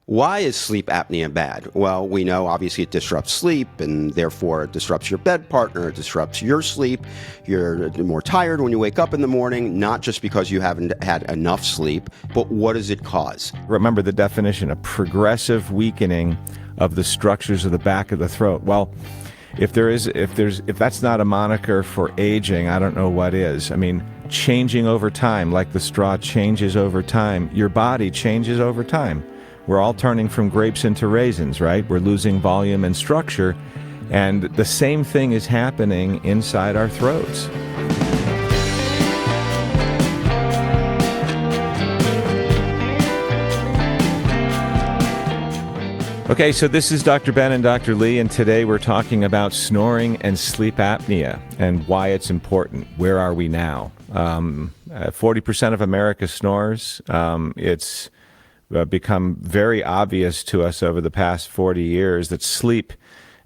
Why is sleep apnea bad? Well, we know obviously it disrupts sleep, and therefore it disrupts your bed partner, it disrupts your sleep. You're more tired when you wake up in the morning, not just because you haven't had enough sleep, but what does it cause? Remember the definition, a progressive weakening of the structures of the back of the throat. Well, if that's not a moniker for aging, I don't know what is. I mean, changing over time, like the straw changes over time, your body changes over time. We're all turning from grapes into raisins, right? We're losing volume and structure, and the same thing is happening inside our throats. Okay, so this is Dr. Ben and Dr. Lee, and today we're talking about snoring and sleep apnea and why it's important. Where are we now? 40% of America snores. It's become very obvious to us over the past 40 years that sleep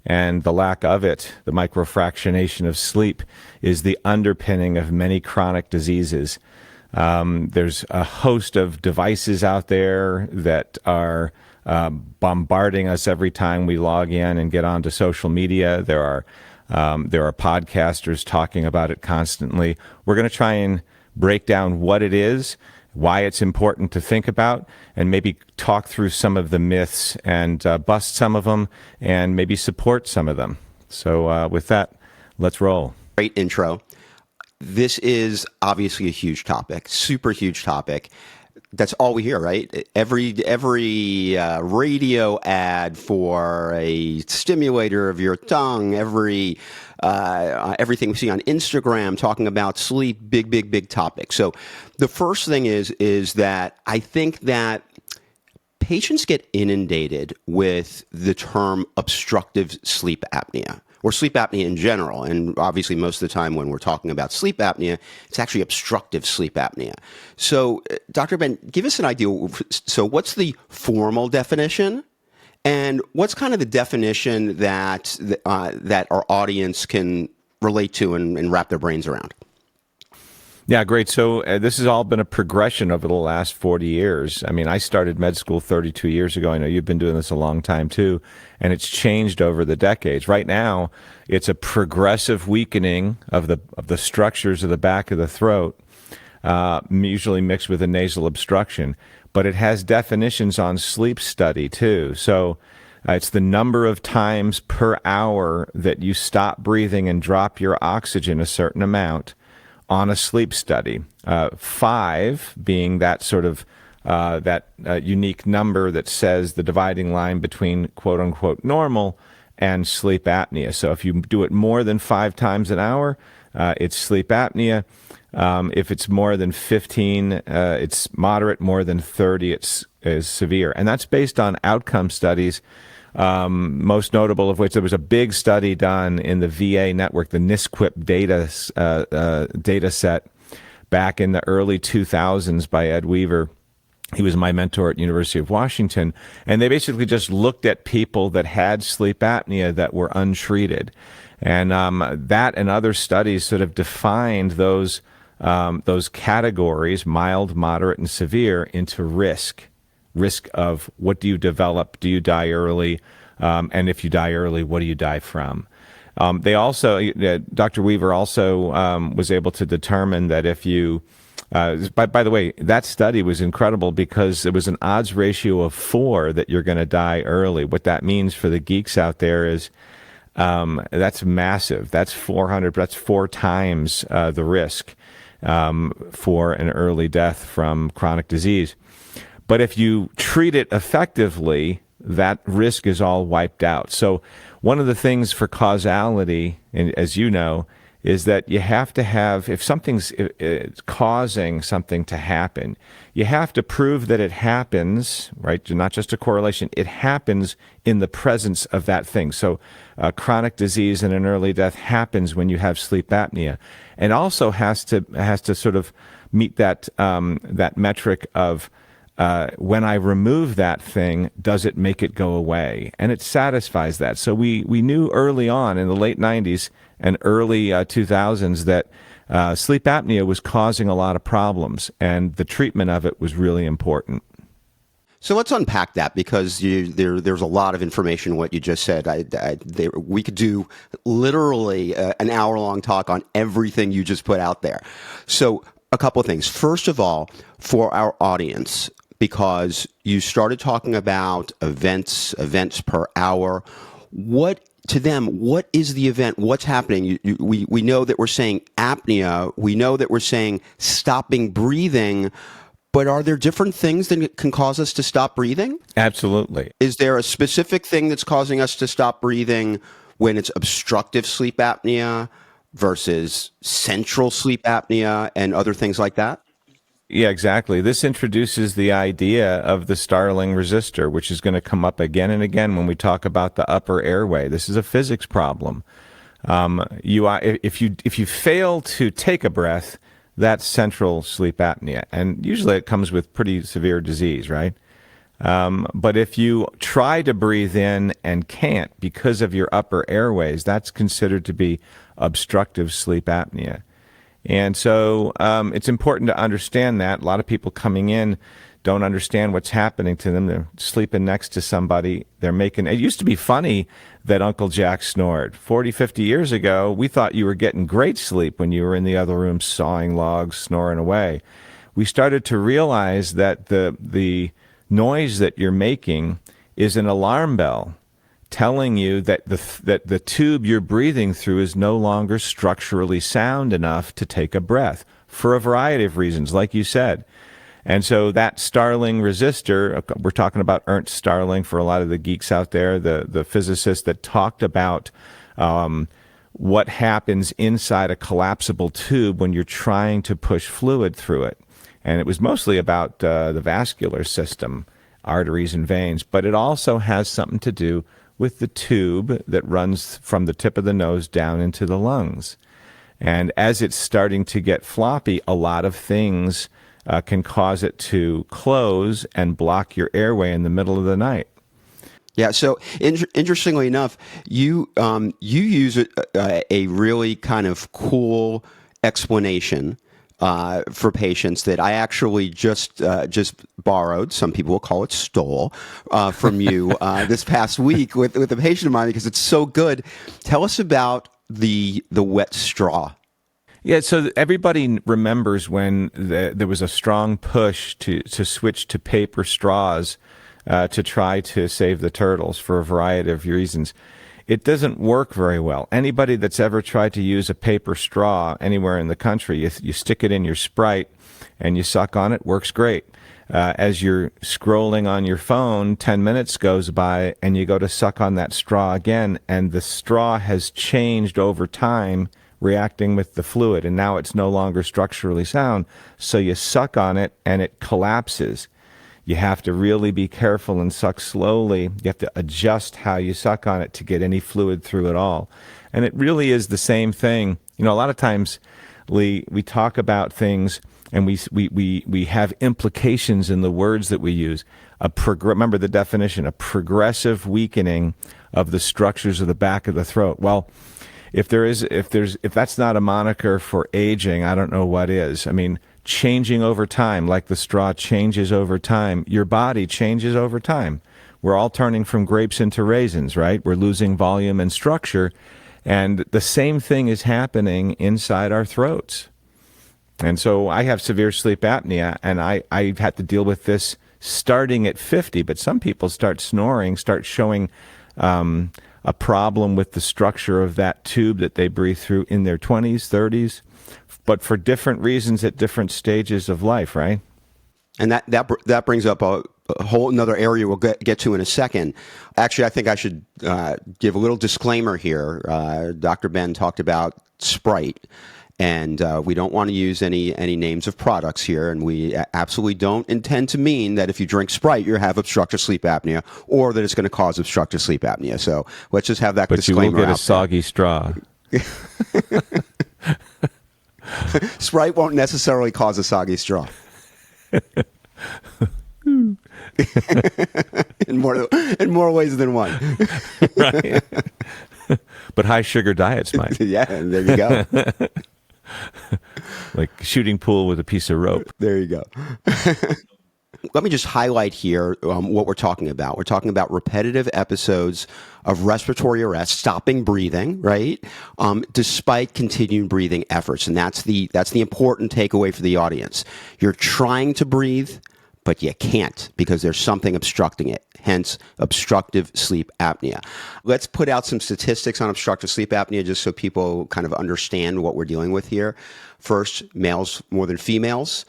and the lack of it, the microfractionation of sleep, is the underpinning of many chronic diseases. There's a host of devices out there that are bombarding us every time we log in and get onto social media. There are podcasters talking about it constantly. We're going to try and break down what it is, why it's important to think about, and maybe talk through some of the myths and bust some of them and maybe support some of them. So with that, let's roll. Great intro. This is obviously a huge topic, super huge topic. That's all we hear, right? Every radio ad for a stimulator of your tongue, everything we see on Instagram talking about sleep, big topic. So the first thing is that I think that patients get inundated with the term obstructive sleep apnea, or sleep apnea in general. And obviously, most of the time when we're talking about sleep apnea, it's actually obstructive sleep apnea. So, Dr. Ben, give us an idea. So what's the formal definition? And what's kind of the definition that our audience can relate to and wrap their brains around? Yeah, great. So this has all been a progression over the last 40 years. I mean, I started med school 32 years ago. I know you've been doing this a long time too, and it's changed over the decades. Right now, it's a progressive weakening of the structures of the back of the throat, usually mixed with a nasal obstruction. But it has definitions on sleep study too. So it's the number of times per hour that you stop breathing and drop your oxygen a certain amount on a sleep study. 5 being that sort of unique number that says the dividing line between quote unquote normal and sleep apnea. So if you do it more than 5 times an hour, it's sleep apnea. If it's more than 15, it's moderate. More than 30, is severe. And that's based on outcome studies, most notable of which there was a big study done in the VA network, the NSQIP data set back in the early 2000s by Ed Weaver. He was my mentor at University of Washington. And they basically just looked at people that had sleep apnea that were untreated. And that and other studies sort of defined those categories, mild, moderate, and severe, into risk of what do you develop, do you die early, and if you die early, what do you die from? They also, Dr. Weaver also was able to determine that if you, by the way, that study was incredible because it was an odds ratio of 4 that you're going to die early. What that means for the geeks out there is that's massive. That's 400, that's 4 times the risk for an early death from chronic disease. But if you treat it effectively, that risk is all wiped out. So one of the things for causality, and as you know, is that you have to have, if something's causing something to happen, you have to prove that it happens, right? Not just a correlation, it happens in the presence of that thing. So chronic disease and an early death happens when you have sleep apnea. And also has to sort of meet that metric of when I remove that thing, does it make it go away? And it satisfies that. So we knew early on in the late 90s and early 2000s that sleep apnea was causing a lot of problems, and the treatment of it was really important. So let's unpack that because there's a lot of information in what you just said. We could do literally an hour-long talk on everything you just put out there. So a couple of things. First of all, for our audience, because you started talking about events per hour, what is the event? What's happening? We know that we're saying apnea. We know that we're saying stopping breathing. But are there different things that can cause us to stop breathing? Absolutely. Is there a specific thing that's causing us to stop breathing when it's obstructive sleep apnea versus central sleep apnea and other things like that? Yeah, exactly. This introduces the idea of the Starling resistor, which is going to come up again and again when we talk about the upper airway. This is a physics problem. If you fail to take a breath, that's central sleep apnea, and usually it comes with pretty severe disease, right? But if you try to breathe in and can't because of your upper airways, that's considered to be obstructive sleep apnea. And so it's important to understand that. A lot of people coming in don't understand what's happening to them. They're sleeping next to somebody. It used to be funny that Uncle Jack snored. 40, 50 years ago, we thought you were getting great sleep when you were in the other room sawing logs, snoring away. We started to realize that the noise that you're making is an alarm bell telling you that the tube you're breathing through is no longer structurally sound enough to take a breath for a variety of reasons, like you said. And so that Starling resistor, we're talking about Ernst Starling for a lot of the geeks out there, the physicist that talked about what happens inside a collapsible tube when you're trying to push fluid through it. And it was mostly about the vascular system, arteries and veins, but it also has something to do with the tube that runs from the tip of the nose down into the lungs. And as it's starting to get floppy, a lot of things can cause it to close and block your airway in the middle of the night. Yeah. So interestingly enough, you use a really kind of cool explanation for patients that I actually just borrowed. Some people will call it stole from you this past week with a patient of mine because it's so good. Tell us about the wet straw. Yeah, so everybody remembers when there was a strong push to switch to paper straws to try to save the turtles for a variety of reasons. It doesn't work very well. Anybody that's ever tried to use a paper straw anywhere in the country, you stick it in your Sprite and you suck on it, works great. As you're scrolling on your phone, 10 minutes goes by and you go to suck on that straw again, and the straw has changed over time, reacting with the fluid, and now it's no longer structurally sound, so you suck on it and it collapses. You have to really be careful and suck slowly. You have to adjust how you suck on it to get any fluid through at all. And it really is the same thing. You know, a lot of times, Lee, we talk about things and we have implications in the words that we use. Remember the definition, a progressive weakening of the structures of the back of the throat. Well, if that's not a moniker for aging, I don't know what is. I mean, changing over time, like the straw changes over time, your body changes over time. We're all turning from grapes into raisins, right? We're losing volume and structure, and the same thing is happening inside our throats. And so I have severe sleep apnea, and I've had to deal with this starting at 50, but some people start showing a problem with the structure of that tube that they breathe through in their 20s, 30s, but for different reasons at different stages of life, right? And that brings up a whole another area we'll get to in a second. Actually, I think I should give a little disclaimer here. Dr. Ben talked about Sprite, and we don't want to use any names of products here, and we absolutely don't intend to mean that if you drink Sprite, you have obstructive sleep apnea, or that it's going to cause obstructive sleep apnea. So let's just have that disclaimer out. But you will get a soggy straw. Sprite won't necessarily cause a soggy straw. in more ways than one. Right. But high sugar diets might. Yeah, there you go. Like shooting pool with a piece of rope. There you go. Let me just highlight here what we're talking about. We're talking about repetitive episodes of respiratory arrest, stopping breathing, right? Despite continued breathing efforts, and that's the important takeaway for the audience. You're trying to breathe, but you can't because there's something obstructing it. Hence, obstructive sleep apnea. Let's put out some statistics on obstructive sleep apnea just so people kind of understand what we're dealing with here. First, males more than females.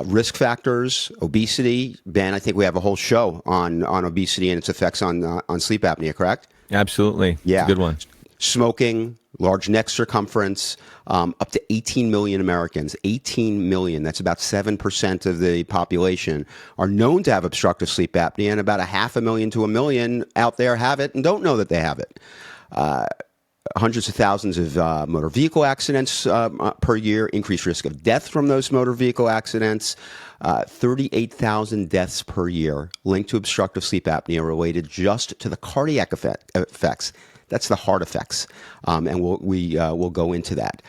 Risk factors, obesity. Ben, I think we have a whole show on obesity and its effects on sleep apnea, correct? Absolutely. Yeah. It's a good one. Smoking, large neck circumference, up to 18 million Americans, 18 million, that's about 7% of the population, are known to have obstructive sleep apnea, and about 500,000 to 1 million out there have it and don't know that they have it. Hundreds of thousands of motor vehicle accidents per year, increased risk of death from those motor vehicle accidents, 38,000 deaths per year linked to obstructive sleep apnea related just to the cardiac effects. That's the heart effects, and we'll go into that.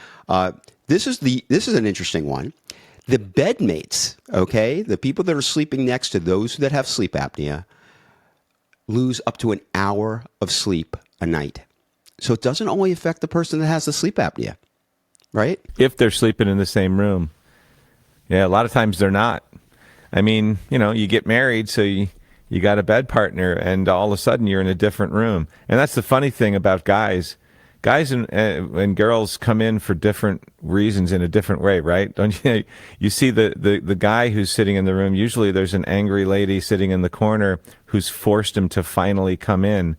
This is an interesting one. The bedmates, okay, the people that are sleeping next to those that have sleep apnea, lose up to an hour of sleep a night. So it doesn't only affect the person that has the sleep apnea, right? If they're sleeping in the same room. Yeah, a lot of times they're not. I mean, you get married, so you got a bed partner, and all of a sudden you're in a different room. And that's the funny thing about guys. Guys and girls come in for different reasons in a different way, right? Don't you? You see the guy who's sitting in the room, usually there's an angry lady sitting in the corner who's forced him to finally come in.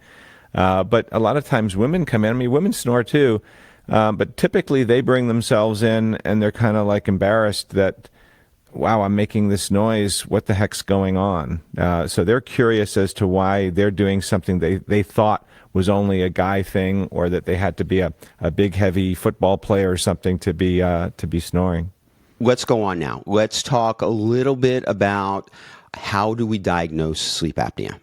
But a lot of times women come in. I mean, women snore too, but typically they bring themselves in and they're kind of like embarrassed that, wow, I'm making this noise. What the heck's going on? So they're curious as to why they're doing something they thought was only a guy thing, or that they had to be a big, heavy football player or something to be snoring. Let's go on now. Let's talk a little bit about how do we diagnose sleep apnea?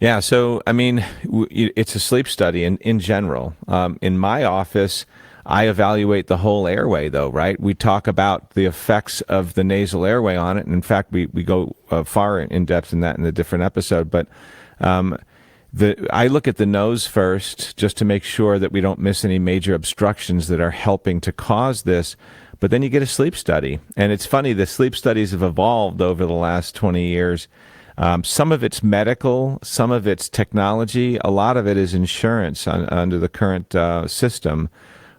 Yeah, so, I mean, it's a sleep study in general. In my office, I evaluate the whole airway, though, right? We talk about the effects of the nasal airway on it. And in fact, we go far in depth in that in a different episode. But I look at the nose first just to make sure that we don't miss any major obstructions that are helping to cause this. But then you get a sleep study. And it's funny, the sleep studies have evolved over the last 20 years. Some of it's medical, some of it's technology, a lot of it is insurance under the current system,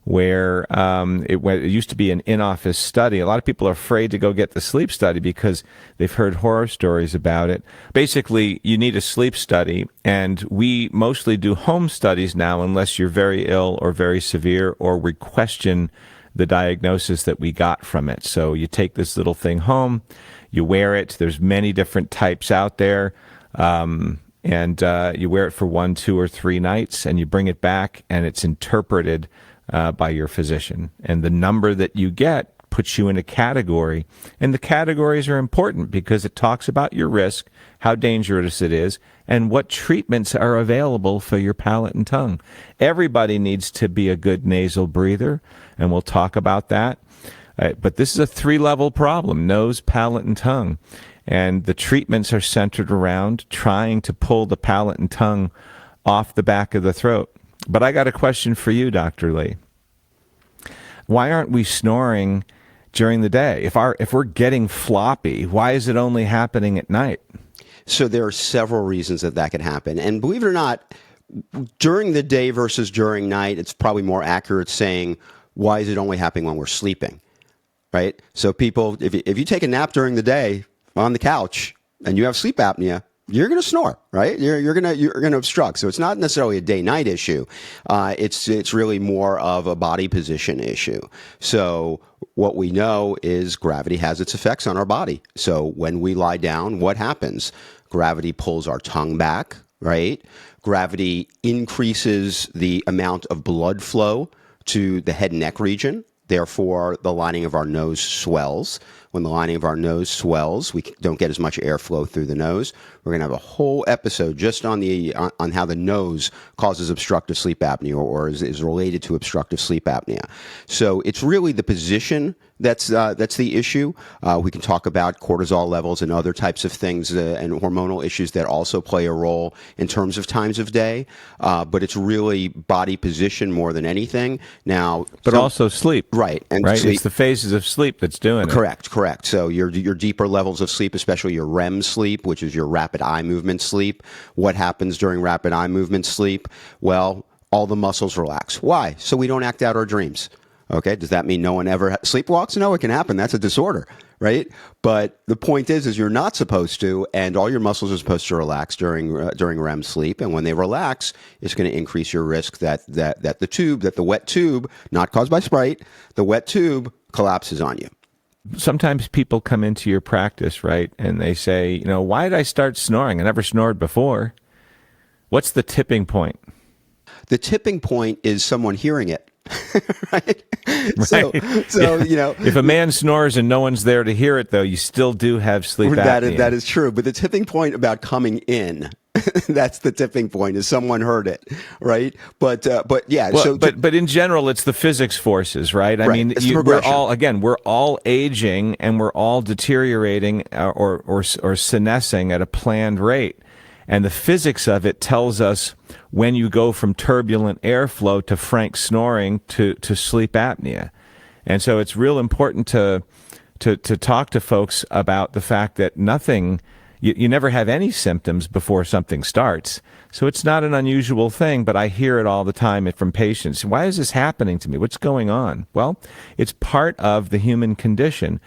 where it used to be an in-office study. A lot of people are afraid to go get the sleep study because they've heard horror stories about it. Basically, you need a sleep study, and we mostly do home studies now unless you're very ill or very severe, or we question the diagnosis that we got from it. So you take this little thing home, you wear it. There's many different types out there. And you wear it for 1, 2, or 3 nights, and you bring it back, and it's interpreted by your physician. And the number that you get puts you in a category. And the categories are important because it talks about your risk, how dangerous it is, and what treatments are available for your palate and tongue. Everybody needs to be a good nasal breather, and we'll talk about that. But this is a 3-level problem: nose, palate, and tongue. And the treatments are centered around trying to pull the palate and tongue off the back of the throat. But I got a question for you, Dr. Lee. Why aren't we snoring during the day? If we're getting floppy, why is it only happening at night? So there are several reasons that can happen. And believe it or not, during the day versus during night, it's probably more accurate saying, why is it only happening when we're sleeping? Right? So people, if you take a nap during the day on the couch and you have sleep apnea, you're going to snore, right? You're going to obstruct. So it's not necessarily a day-night issue. It's really more of a body position issue. So what we know is gravity has its effects on our body. So when we lie down, what happens? Gravity pulls our tongue back, right? Gravity increases the amount of blood flow to the head and neck region. Therefore, the lining of our nose swells. When the lining of our nose swells, we don't get as much airflow through the nose. We're going to have a whole episode just on on how the nose causes obstructive sleep apnea, or is related to obstructive sleep apnea. So it's really the position that's the issue. We can talk about cortisol levels and other types of things and hormonal issues that also play a role in terms of times of day. But it's really body position more than anything. Now, but also sleep, right? And right, sleep, it's the phases of sleep that's doing it. Correct. So your deeper levels of sleep, especially your REM sleep, which is your rapid eye movement sleep. What happens during rapid eye movement sleep? Well, all the muscles relax. Why? So we don't act out our dreams. Okay, does that mean no one ever sleepwalks? No, it can happen. That's a disorder, right? But the point is you're not supposed to, and all your muscles are supposed to relax during REM sleep. And when they relax, it's going to increase your risk that the wet tube, not caused by Sprite, the wet tube collapses on you. Sometimes people come into your practice, right, and they say, why did I start snoring? I never snored before. What's the tipping point? The tipping point is someone hearing it. Right? So if a man snores and no one's there to hear it, though, you still do have sleep apnea. That is true. But the tipping point about coming in, that's the tipping point, is someone heard it, right? But yeah. Well, but in general, it's the physics forces, right? I mean, we're all aging and we're all deteriorating or senescing at a planned rate. And the physics of it tells us when you go from turbulent airflow to frank snoring to sleep apnea. And so it's real important to talk to folks about the fact that you never have any symptoms before something starts. So it's not an unusual thing, but I hear it all the time from patients. Why is this happening to me? What's going on? Well, it's part of the human condition.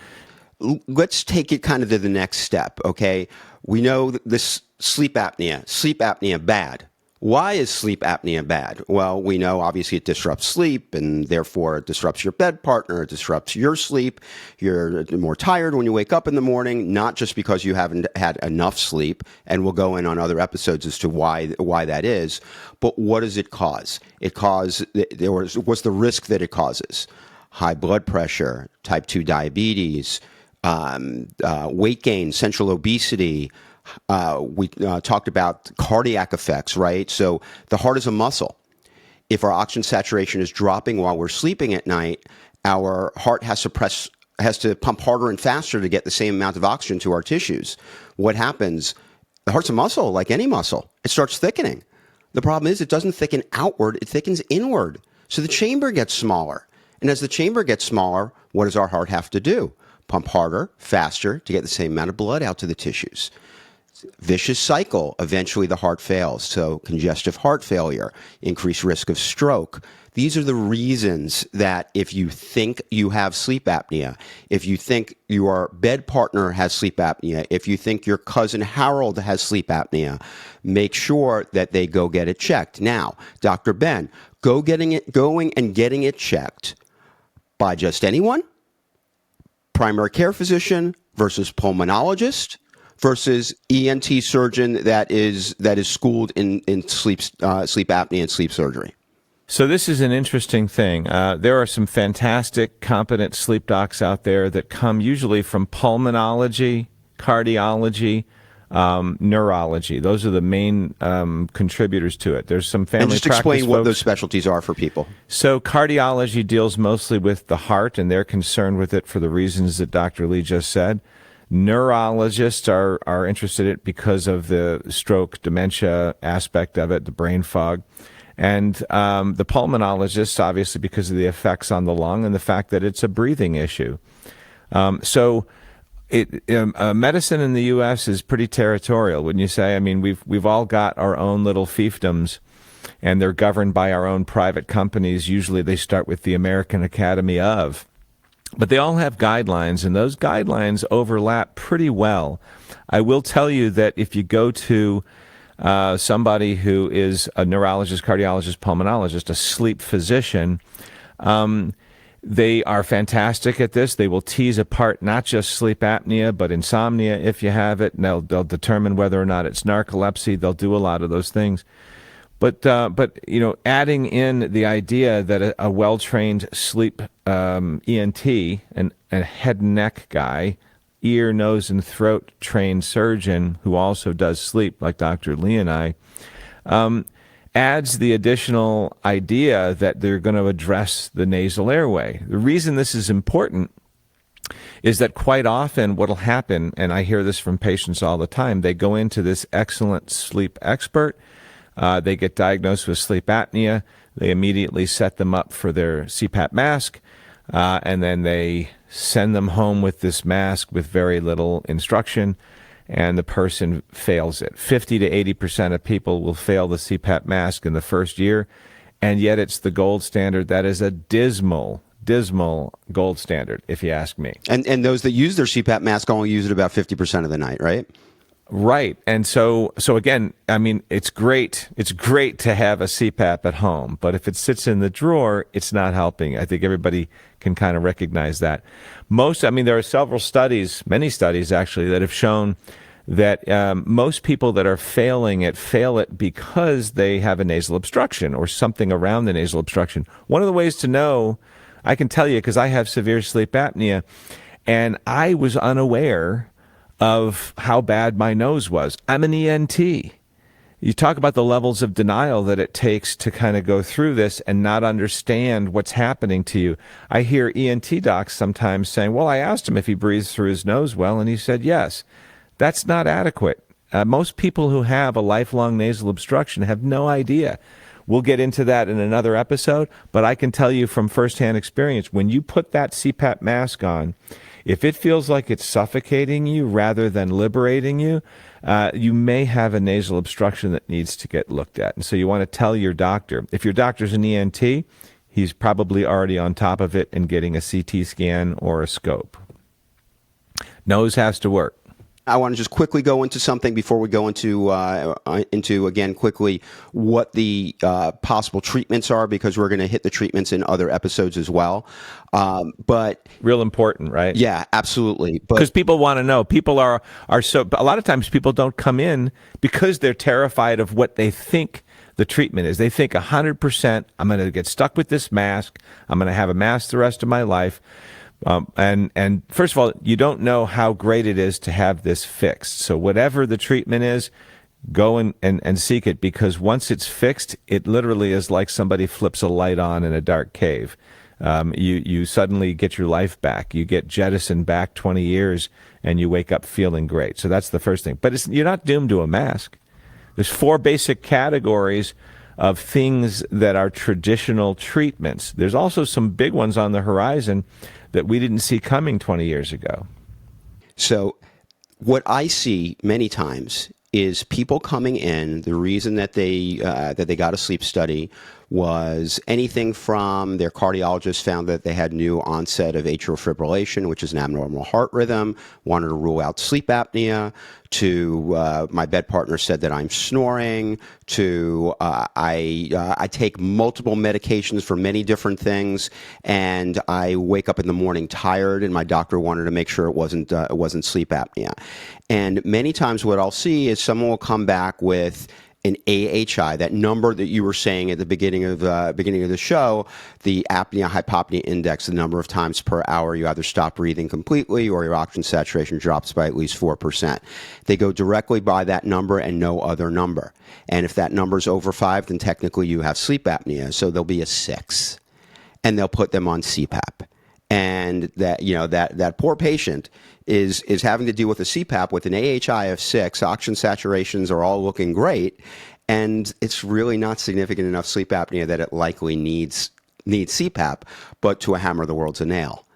Let's take it kind of to the next step, okay? We know this sleep apnea bad. Why is sleep apnea bad? Well, we know obviously it disrupts sleep, and therefore it disrupts your bed partner, it disrupts your sleep. You're more tired when you wake up in the morning, not just because you haven't had enough sleep, and we'll go in on other episodes as to why that is, but what does it cause? What's the risk that it causes? High blood pressure, type 2 diabetes, weight gain, central obesity. We talked about cardiac effects, right? So the heart is a muscle. If our oxygen saturation is dropping while we're sleeping at night, our heart has to pump harder and faster to get the same amount of oxygen to our tissues. What happens? The heart's a muscle, like any muscle. It starts thickening. The problem is it doesn't thicken outward, it thickens inward. So the chamber gets smaller. And as the chamber gets smaller, what does our heart have to do? Pump harder, faster to get the same amount of blood out to the tissues. Vicious cycle. Eventually the heart fails. So congestive heart failure, increased risk of stroke. These are the reasons that if you think you have sleep apnea, if you think your bed partner has sleep apnea, if you think your cousin Harold has sleep apnea, make sure that they go get it checked. Now, Dr. Ben, going and getting it checked by just anyone, primary care physician versus pulmonologist versus ENT surgeon that is schooled in sleep apnea and sleep surgery. So this is an interesting thing. There are some fantastic, competent sleep docs out there that come usually from pulmonology, cardiology, neurology. Those are the main contributors to it. There's some family and just practice explain what folks. Those specialties are for people. So cardiology deals mostly with the heart, and they're concerned with it for the reasons that Dr. Lee just said. Neurologists are interested in it because of the stroke, dementia aspect of it, the brain fog. And the pulmonologists, obviously, because of the effects on the lung and the fact that it's a breathing issue. Medicine in the U.S. is pretty territorial, wouldn't you say? I mean, we've all got our own little fiefdoms, and they're governed by our own private companies. Usually they start with the American Academy of. But they all have guidelines, and those guidelines overlap pretty well. I will tell you that if you go to somebody who is a neurologist, cardiologist, pulmonologist, a sleep physician, they are fantastic at this. They will tease apart not just sleep apnea, but insomnia if you have it. And they'll determine whether or not it's narcolepsy. They'll do a lot of those things. But adding in the idea that a well-trained sleep ENT and a head and neck guy, ear, nose, and throat trained surgeon who also does sleep, like Dr. Lee and I, adds the additional idea that they're going to address the nasal airway. The reason this is important is that quite often what will happen, and I hear this from patients all the time, they go into this excellent sleep expert, they get diagnosed with sleep apnea, they immediately set them up for their CPAP mask, and then they send them home with this mask with very little instruction, and the person fails it. 50 to 80% of people will fail the CPAP mask in the first year, and yet it's the gold standard. That is a dismal gold standard, if you ask me. And those that use their CPAP mask only use it about 50% of the night, right? Right. And so again, I mean, it's great. It's great to have a CPAP at home, but if it sits in the drawer, it's not helping. I think everybody can kind of recognize that. There are several studies, many studies actually, that have shown that most people that are failing it fail it because they have a nasal obstruction or something around the nasal obstruction. One of the ways to know, I can tell you because I have severe sleep apnea, and I was unaware of how bad my nose was. I'm an ENT. You talk about the levels of denial that it takes to kind of go through this and not understand what's happening to you. I hear ENT docs sometimes saying, well, I asked him if he breathes through his nose well, and he said yes. That's not adequate. Most people who have a lifelong nasal obstruction have no idea. We'll get into that in another episode, but I can tell you from firsthand experience, when you put that CPAP mask on, if it feels like it's suffocating you rather than liberating you, you may have a nasal obstruction that needs to get looked at. And so you want to tell your doctor. If your doctor's an ENT, he's probably already on top of it and getting a CT scan or a scope. Nose has to work. I want to just quickly go into something before we go into again quickly what the possible treatments are, because we're going to hit the treatments in other episodes as well. But real important, right? Yeah, absolutely. Because people want to know. People are so. A lot of times people don't come in because they're terrified of what they think the treatment is. They think 100%. I'm going to get stuck with this mask. I'm going to have a mask the rest of my life. And first of all, you don't know how great it is to have this fixed. So whatever the treatment is, go and seek it, because once it's fixed, it literally is like somebody flips a light on in a dark cave. You suddenly get your life back. You get jettisoned back 20 years and you wake up feeling great. So that's the first thing. But you're not doomed to a mask. There's 4 basic categories of things that are traditional treatments. There's also some big ones on the horizon that we didn't see coming 20 years ago. So what I see many times is people coming in, the reason that they got a sleep study was anything from their cardiologist found that they had new onset of atrial fibrillation, which is an abnormal heart rhythm, wanted to rule out sleep apnea, to my bed partner said that I'm snoring, to I take multiple medications for many different things, and I wake up in the morning tired, and my doctor wanted to make sure it wasn't sleep apnea. And many times what I'll see is someone will come back with an AHI, that number that you were saying at the beginning of the show, the apnea hypopnea index, the number of times per hour you either stop breathing completely or your oxygen saturation drops by at least 4%. They go directly by that number and no other number. And if that number is over 5, then technically you have sleep apnea. So there'll be a 6, and they'll put them on CPAP. And that poor patient is having to deal with a CPAP with an AHI of 6. Oxygen saturations are all looking great, and it's really not significant enough sleep apnea that it likely needs CPAP, but to a hammer the world's a nail,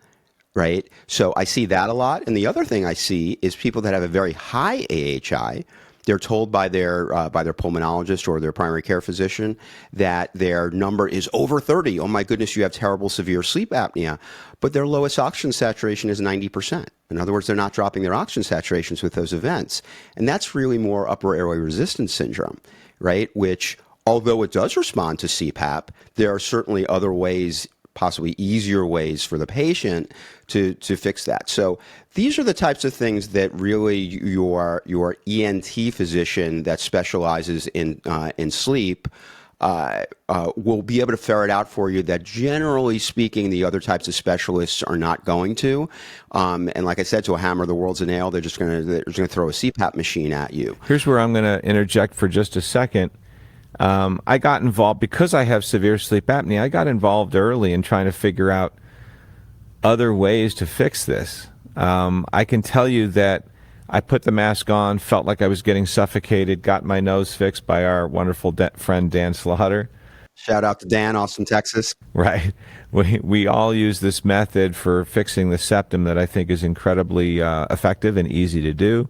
right? So I see that a lot. And the other thing I see is people that have a very high AHI. They're told by their pulmonologist or their primary care physician that their number is over 30. Oh my goodness, you have terrible severe sleep apnea. But their lowest oxygen saturation is 90%. In other words, they're not dropping their oxygen saturations with those events. And that's really more upper airway resistance syndrome, right? Which, although it does respond to CPAP, there are certainly other ways, possibly easier ways for the patient to fix that. So these are the types of things that really your ENT physician that specializes in sleep will be able to ferret out for you that generally speaking, the other types of specialists are not going to. And like I said, to a hammer the world's a nail, they're just going to throw a CPAP machine at you. Here's where I'm going to interject for just a second. I got involved because I have severe sleep apnea. I got involved early in trying to figure out other ways to fix this. I can tell you that I put the mask on, felt like I was getting suffocated, got my nose fixed by our wonderful friend Dan Slaughter. Shout out to Dan, Austin, Texas. Right. We all use this method for fixing the septum that I think is incredibly effective and easy to do.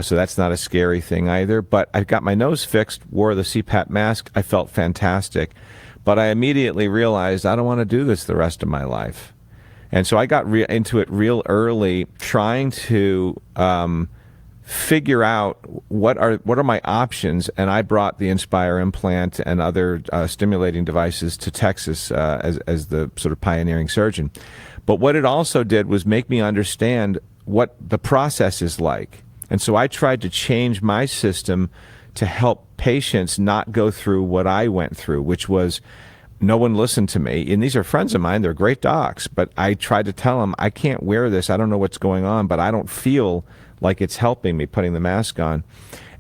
So that's not a scary thing either. But I got my nose fixed, wore the CPAP mask. I felt fantastic. But I immediately realized I don't want to do this the rest of my life. And so I got into it real early, trying to figure out what are my options. And I brought the Inspire implant and other stimulating devices to Texas as the sort of pioneering surgeon. But what it also did was make me understand what the process is like. And so I tried to change my system to help patients not go through what I went through, which was no one listened to me. And these are friends of mine. They're great docs. But I tried to tell them, I can't wear this. I don't know what's going on, but I don't feel like it's helping me putting the mask on.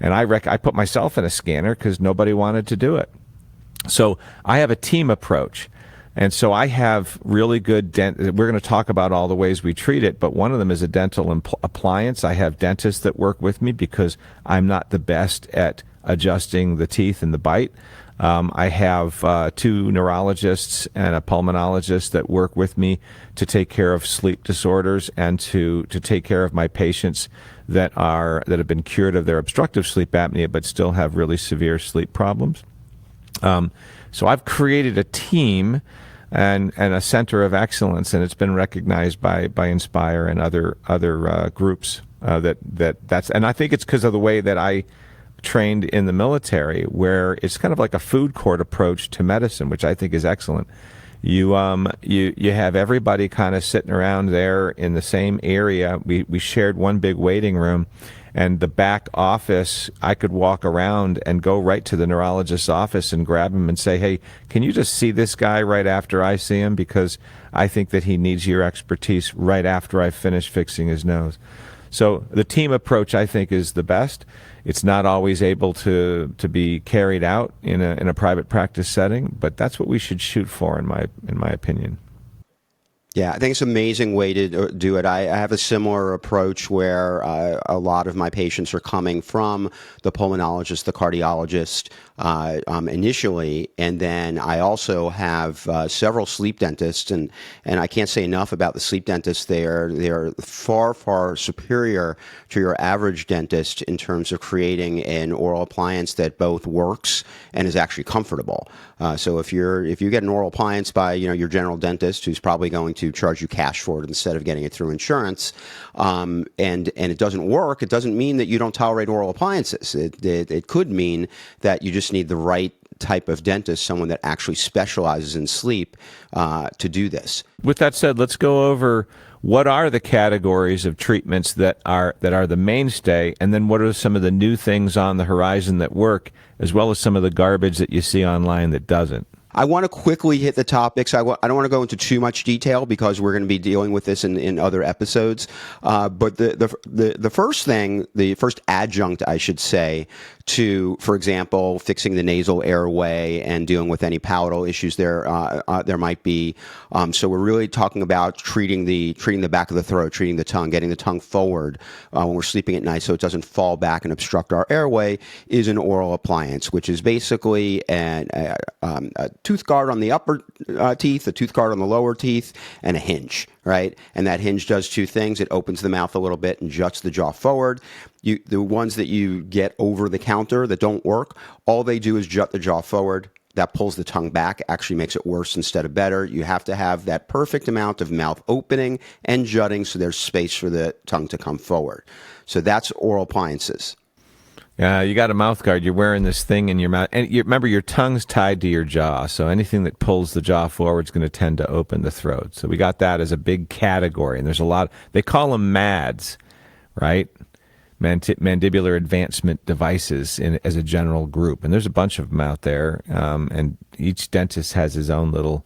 And I put myself in a scanner because nobody wanted to do it. So I have a team approach. And so I have really good we're going to talk about all the ways we treat it, but one of them is a dental appliance. I have dentists that work with me because I'm not the best at adjusting the teeth and the bite. I have 2 neurologists and a pulmonologist that work with me to take care of sleep disorders and to take care of my patients that have been cured of their obstructive sleep apnea but still have really severe sleep problems. So I've created a team and a center of excellence, and it's been recognized by Inspire and other groups. And I think it's because of the way that I trained in the military, where it's kind of like a food court approach to medicine, which I think is excellent. You have everybody kind of sitting around there in the same area. We shared one big waiting room, and the back office, I could walk around and go right to the neurologist's office and grab him and say, hey, can you just see this guy right after I see him? Because I think that he needs your expertise right after I finish fixing his nose. So the team approach, I think, is the best. It's not always able to be carried out in a private practice setting, but that's what we should shoot for, in my opinion. Yeah, I think it's an amazing way to do it. I have a similar approach where a lot of my patients are coming from the pulmonologist, the cardiologist initially, and then I also have several sleep dentists, and I can't say enough about the sleep dentists. They're far, far superior to your average dentist in terms of creating an oral appliance that both works and is actually comfortable. So if you get an oral appliance by your general dentist, who's probably going to charge you cash for it instead of getting it through insurance, and it doesn't work, it doesn't mean that you don't tolerate oral appliances. It could mean that you just need the right type of dentist, someone that actually specializes in sleep, to do this. With that said, let's go over what are the categories of treatments that are the mainstay, and then what are some of the new things on the horizon that work, as well as some of the garbage that you see online that doesn't. I want to quickly hit the topics. I don't want to go into too much detail because we're going to be dealing with this in other episodes. But the first thing, the first adjunct, I should say, to, for example, fixing the nasal airway and dealing with any palatal issues there might be. So we're really talking about treating the back of the throat, treating the tongue, getting the tongue forward when we're sleeping at night so it doesn't fall back and obstruct our airway, is an oral appliance, which is basically a tooth guard on the upper teeth, a tooth guard on the lower teeth, and a hinge, right? And that hinge does 2 things. It opens the mouth a little bit and juts the jaw forward. The ones that you get over the counter that don't work, all they do is jut the jaw forward. That pulls the tongue back, actually makes it worse instead of better. You have to have that perfect amount of mouth opening and jutting so there's space for the tongue to come forward. So that's oral appliances. You got a mouth guard. You're wearing this thing in your mouth. And remember, your tongue's tied to your jaw, so anything that pulls the jaw forward is going to tend to open the throat. So we got that as a big category. And there's a lot. They call them MADs, right? mandibular advancement devices as a general group, and there's a bunch of them out there. And each dentist has his own little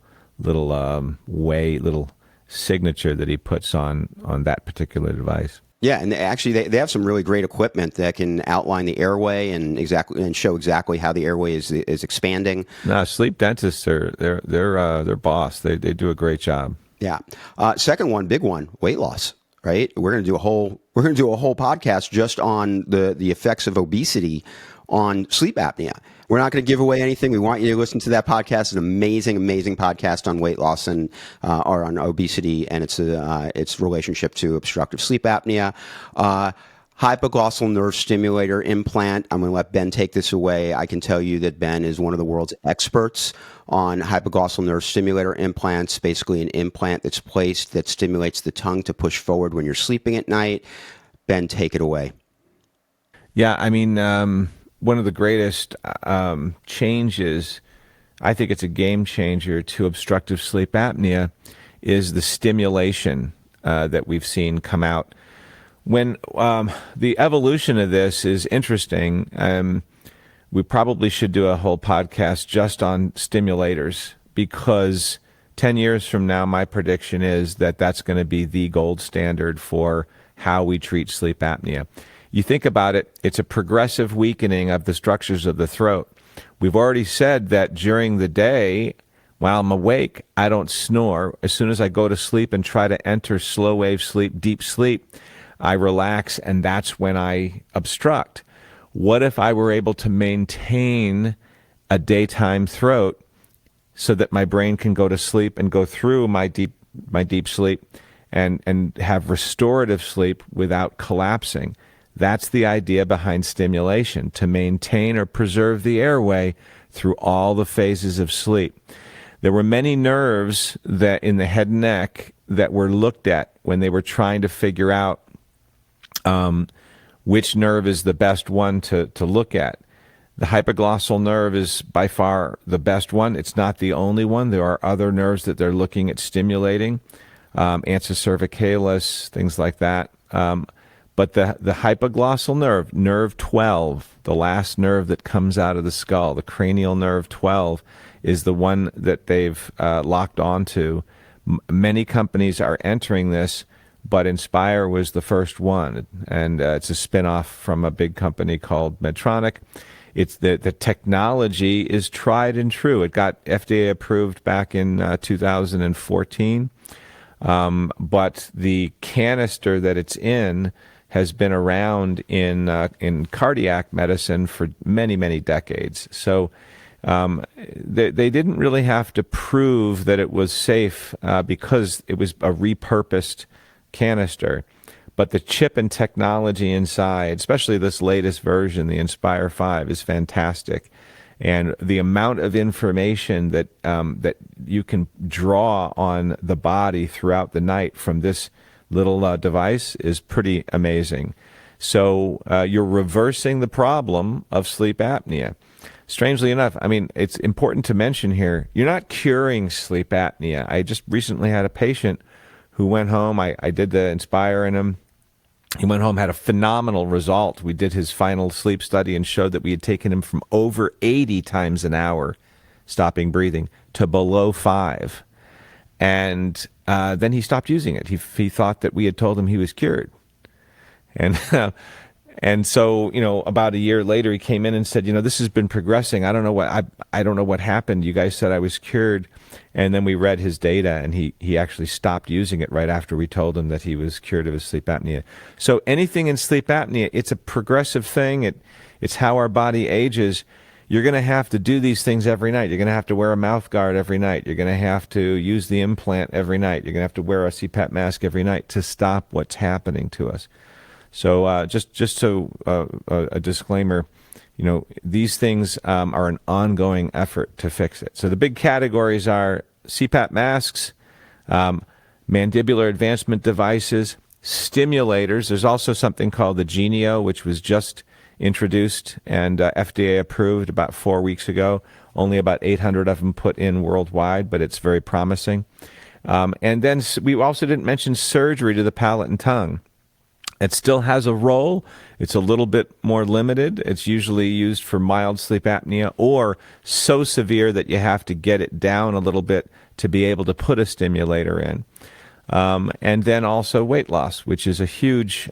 signature that he puts on that particular device. Yeah, and actually, they have some really great equipment that can outline the airway and show exactly how the airway is expanding. No, sleep dentists they're boss. They do a great job. Yeah. Second one, big one, weight loss. Right. We're going to do a whole podcast just on the effects of obesity on sleep apnea. We're not going to give away anything. We want you to listen to that podcast. It's an amazing, amazing podcast on weight loss and or on obesity and its relationship to obstructive sleep apnea. Hypoglossal nerve stimulator implant. I'm going to let Ben take this away. I can tell you that Ben is one of the world's experts on hypoglossal nerve stimulator implants, basically an implant that's placed that stimulates the tongue to push forward when you're sleeping at night. Ben, take it away. Yeah, I mean, one of the greatest changes, I think it's a game changer to obstructive sleep apnea, is the stimulation that we've seen come out. When the evolution of this is interesting, we probably should do a whole podcast just on stimulators, because 10 years from now, my prediction is that that's going to be the gold standard for how we treat sleep apnea. You think about it, it's a progressive weakening of the structures of the throat. We've already said that during the day, while I'm awake, I don't snore. As soon as I go to sleep and try to enter slow wave sleep, deep sleep, I relax, and that's when I obstruct. What if I were able to maintain a daytime throat so that my brain can go to sleep and go through my deep sleep and have restorative sleep without collapsing? That's the idea behind stimulation, to maintain or preserve the airway through all the phases of sleep. There were many nerves that in the head and neck that were looked at when they were trying to figure out which nerve is the best one to look at. The hypoglossal nerve is by far the best one. It's not the only one. There are other nerves that they're looking at stimulating, ansa cervicalis, things like that. But the hypoglossal nerve, nerve 12, the last nerve that comes out of the skull, the cranial nerve 12, is the one that they've locked onto. Many companies are entering this, but Inspire was the first one, and it's a spin-off from a big company called Medtronic. It's the technology is tried and true. It got FDA approved back in 2014, but the canister that it's in has been around in cardiac medicine for many, many decades. So they didn't really have to prove that it was safe because it was a repurposed canister. But the chip and technology inside, especially this latest version, the Inspire 5, is fantastic. And the amount of information that you can draw on the body throughout the night from this little device is pretty amazing. So you're reversing the problem of sleep apnea. Strangely enough, I mean, it's important to mention here, you're not curing sleep apnea. I just recently had a patient who went home. I did the Inspire in him. He went home, had a phenomenal result. We did his final sleep study and showed that we had taken him from over 80 times an hour stopping breathing to below 5. And then he stopped using it. He thought that we had told him he was cured. And so, about a year later, he came in and said, this has been progressing. I don't know what happened. You guys said I was cured. And then we read his data, and he actually stopped using it right after we told him that he was cured of his sleep apnea. So anything in sleep apnea, it's a progressive thing. It's how our body ages. You're going to have to do these things every night. You're going to have to wear a mouth guard every night. You're going to have to use the implant every night. You're going to have to wear a CPAP mask every night to stop what's happening to us. So just so a disclaimer, these things are an ongoing effort to fix it. So the big categories are CPAP masks, mandibular advancement devices, stimulators. There's also something called the Genio, which was just introduced and FDA approved about 4 weeks ago. Only about 800 of them put in worldwide, but it's very promising. And then we also didn't mention surgery to the palate and tongue. It still has a role. It's a little bit more limited. It's usually used for mild sleep apnea or so severe that you have to get it down a little bit to be able to put a stimulator in. And then also weight loss, which is a huge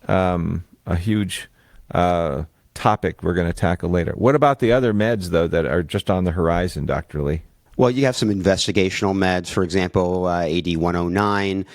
topic we're going to tackle later. What about the other meds, though, that are just on the horizon, Dr. Lee? Well, you have some investigational meds, for example, AD109.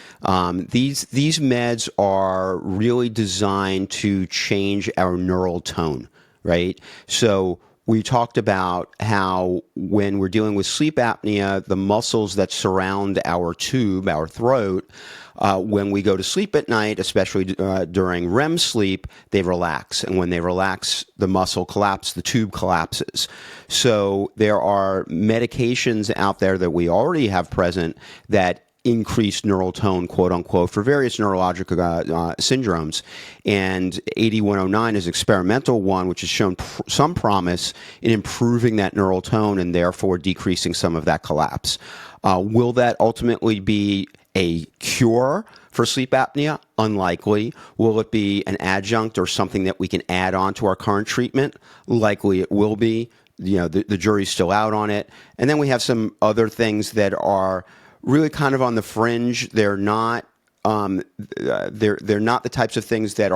These meds are really designed to change our neural tone, right? So we talked about how when we're dealing with sleep apnea, the muscles that surround our tube, our throat, when we go to sleep at night, especially during REM sleep, they relax. And when they relax, the muscle collapses, the tube collapses. So there are medications out there that we already have present that increased neural tone, quote unquote, for various neurological syndromes. And AD109 is an experimental one, which has shown some promise in improving that neural tone and therefore decreasing some of that collapse. Will that ultimately be a cure for sleep apnea? Unlikely. Will it be an adjunct or something that we can add on to our current treatment? Likely it will be. The jury's still out on it. And then we have some other things that are really kind of on the fringe. They're not they're not the types of things that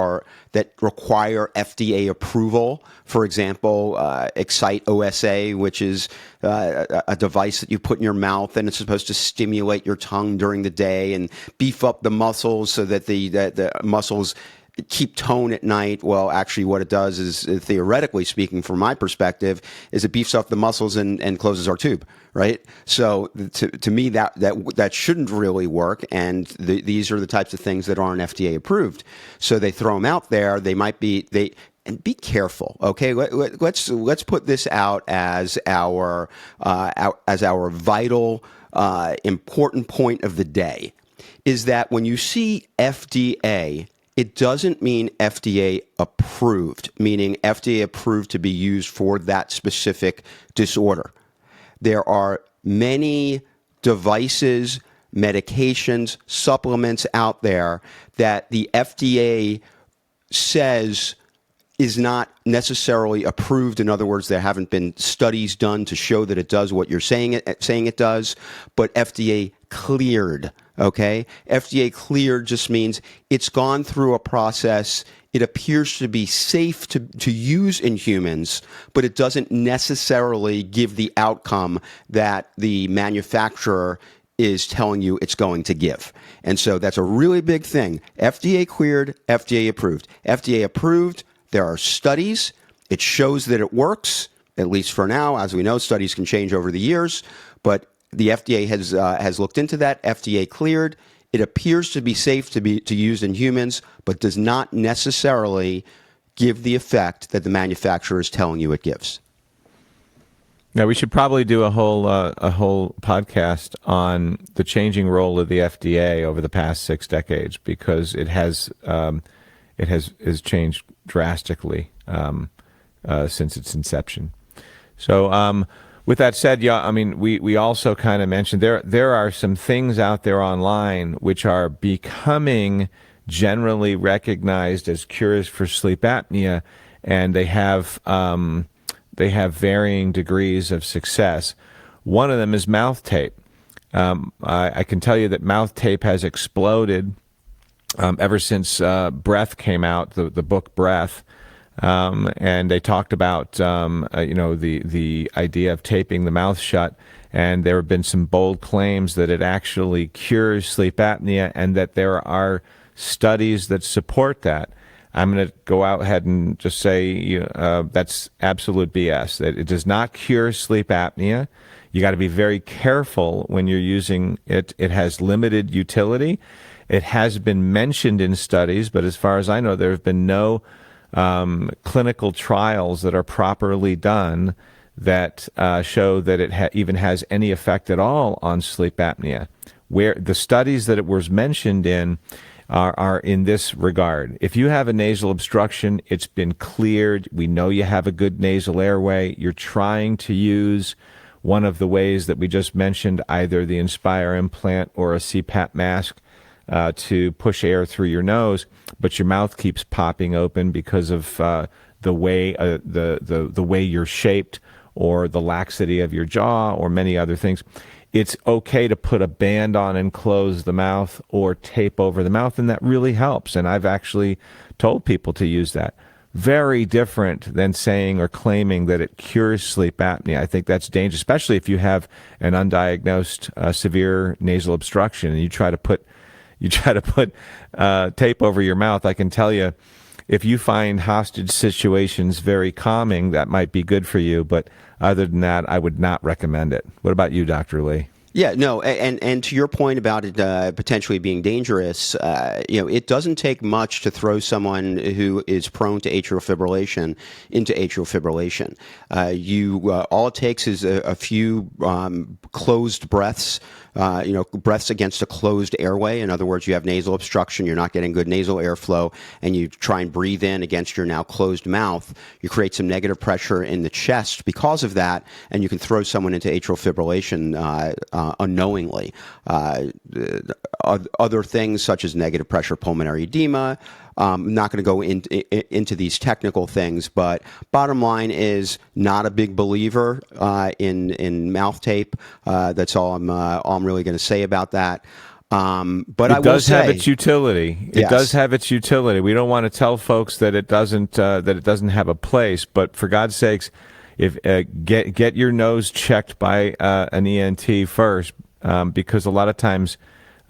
require FDA approval. For example, Excite OSA, which is a device that you put in your mouth, and it's supposed to stimulate your tongue during the day and beef up the muscles so that the muscles keep tone at night. Well, actually what it does is, theoretically speaking, from my perspective, is it beefs up the muscles and closes our tube, right? So to me, that shouldn't really work. And these are the types of things that aren't FDA approved. So they throw them out there. And be careful, okay? Let's put this out as our vital, important point of the day, is that when you see FDA, it doesn't mean FDA approved, meaning FDA approved to be used for that specific disorder. There are many devices, medications, supplements out there that the FDA says is not necessarily approved. In other words, there haven't been studies done to show that it does what you're saying it does, but FDA cleared. Okay? FDA cleared just means it's gone through a process. It appears to be safe to use in humans, but it doesn't necessarily give the outcome that the manufacturer is telling you it's going to give. And so that's a really big thing. FDA cleared, FDA approved. FDA approved, there are studies. It shows that it works, at least for now. As we know, studies can change over the years, but the FDA has looked into that. FDA cleared. It appears to be safe to use in humans, but does not necessarily give the effect that the manufacturer is telling you it gives. Now, we should probably do a whole podcast on the changing role of the FDA over the past 6 decades, because it has changed drastically since its inception. So, with that said, yeah, I mean, we also kind of mentioned there are some things out there online which are becoming generally recognized as cures for sleep apnea, and they have varying degrees of success. One of them is mouth tape. I can tell you that mouth tape has exploded ever since Breath came out, the book Breath. And they talked about, the idea of taping the mouth shut. And there have been some bold claims that it actually cures sleep apnea, and that there are studies that support that. I'm going to go out ahead and just say that's absolute BS, that it does not cure sleep apnea. You got to be very careful when you're using it. It has limited utility. It has been mentioned in studies, but as far as I know, there have been no clinical trials that are properly done that show that it even has any effect at all on sleep apnea. Where the studies that it was mentioned in are in this regard. If you have a nasal obstruction, it's been cleared. We know you have a good nasal airway. You're trying to use one of the ways that we just mentioned, either the Inspire implant or a CPAP mask. to push air through your nose, but your mouth keeps popping open because of the way the way you're shaped, or the laxity of your jaw, or many other things. It's okay to put a band on and close the mouth, or tape over the mouth, and that really helps. And I've actually told people to use that. Very different than saying or claiming that it cures sleep apnea. I think that's dangerous, especially if you have an undiagnosed severe nasal obstruction and you try to put tape over your mouth. I can tell you, if you find hostage situations very calming, that might be good for you. But other than that, I would not recommend it. What about you, Dr. Lee? Yeah, no, and to your point about it potentially being dangerous, it doesn't take much to throw someone who is prone to atrial fibrillation into atrial fibrillation. All it takes is a few closed breaths. Breaths against a closed airway. In other words, you have nasal obstruction, you're not getting good nasal airflow, and you try and breathe in against your now closed mouth. You create some negative pressure in the chest because of that, and you can throw someone into atrial fibrillation unknowingly. Other things such as negative pressure pulmonary edema. I'm not going to go into these technical things, but bottom line is not a big believer in mouth tape. That's all I'm really going to say about that. But it does have its utility. It Yes. does have its utility. We don't want to tell folks that it doesn't have a place. But for God's sakes, if get your nose checked by an ENT first, because a lot of times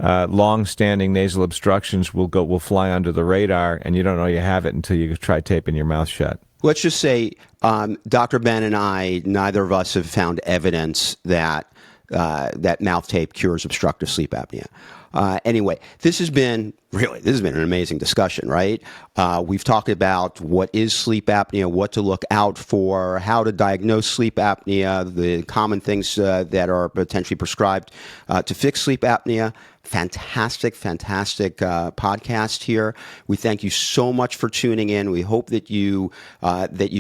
long-standing nasal obstructions will fly under the radar, and you don't know you have it until you try taping your mouth shut. Let's just say Dr. Ben and I, neither of us have found evidence that mouth tape cures obstructive sleep apnea. Anyway, this has been an amazing discussion, right? We've talked about what is sleep apnea, what to look out for, how to diagnose sleep apnea, the common things that are potentially prescribed to fix sleep apnea. Fantastic podcast here. We thank you so much for tuning in. We hope that you've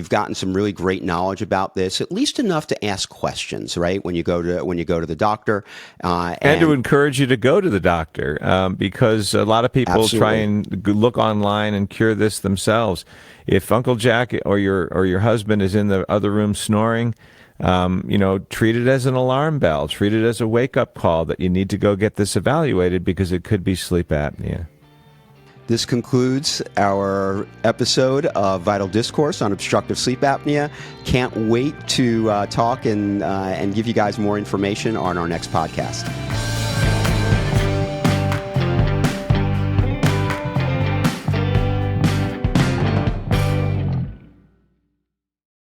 gotten some really great knowledge about this, at least enough to ask questions, right? When you go to the doctor, and to encourage you to go to the doctor, because a lot of people Absolutely. try and look online and cure this themselves. If Uncle Jack or your husband is in the other room snoring, treat it as an alarm bell. Treat it as a wake-up call that you need to go get this evaluated, because it could be sleep apnea. This concludes our episode of Vital Discourse on obstructive sleep apnea. Can't wait to talk and give you guys more information on our next podcast.